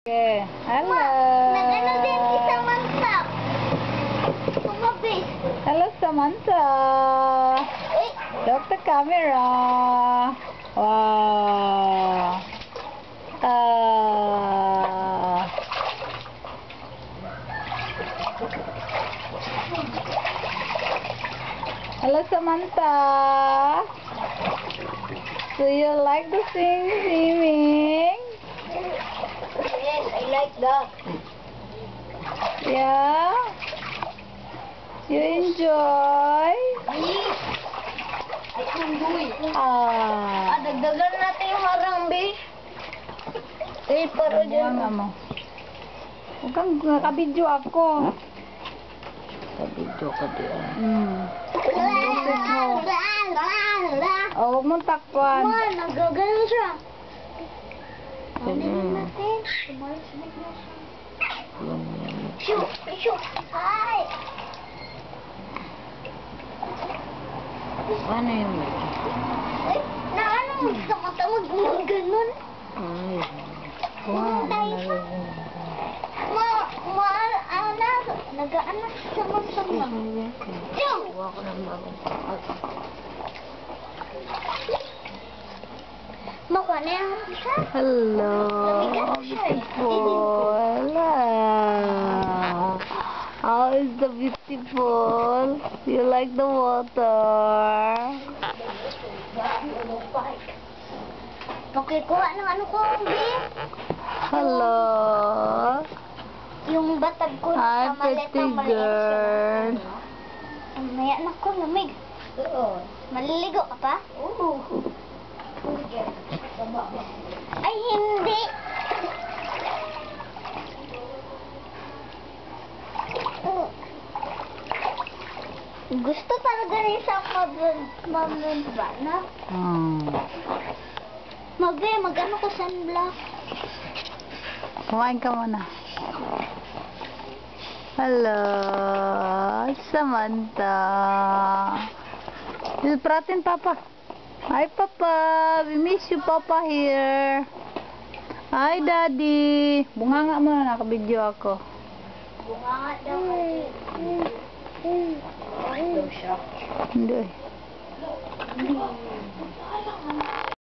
Okay. Hello. Nag-ano din si Samantha. Kumabis. Hello, Samantha. Eh, Look the camera. Wow. Hello, Samantha. Do you like the swimming? yes, I like that. Yeah? You enjoy? Yes. I enjoy. Dagdagan natin yung harang, be. Eh, para dyan. Buwan mo. Huwag kang nakabidyo ako. Kabidyo ka diyan. Boses mo. Oh, huwag mong takpan. Nagagano siya. Ano Mm. natin? Sumalit-sumalit na siya. Yan. Shoot! Shoot! Ay! Ano yun? Ay! Naano? Magsamatawag mo ganun? Ay. Wow, Anak! Nag-aanak sa masama. Jump! Huwa ko ng bagong Mukha na yan siya. Hello. Beautiful. How is the beautiful? You like the water? Pakikuha ng ano ko, Bi. Hello. Yung batag ko Hi, na maliit pretty ang maliit girl. siya. Maya na ko, lamig. Oo. Maliligo ka pa? Oo. Ay, hindi. Gusto talaga rin sa ba na? Mag-ano ko sunblock. Kumain ka muna. Hello, Samantha. Pratin, Papa. Hi, Papa. We miss you, Papa, here. Hi, Daddy. Bunganga mo na, nakabidyo ako. Bunga daw. Hindi.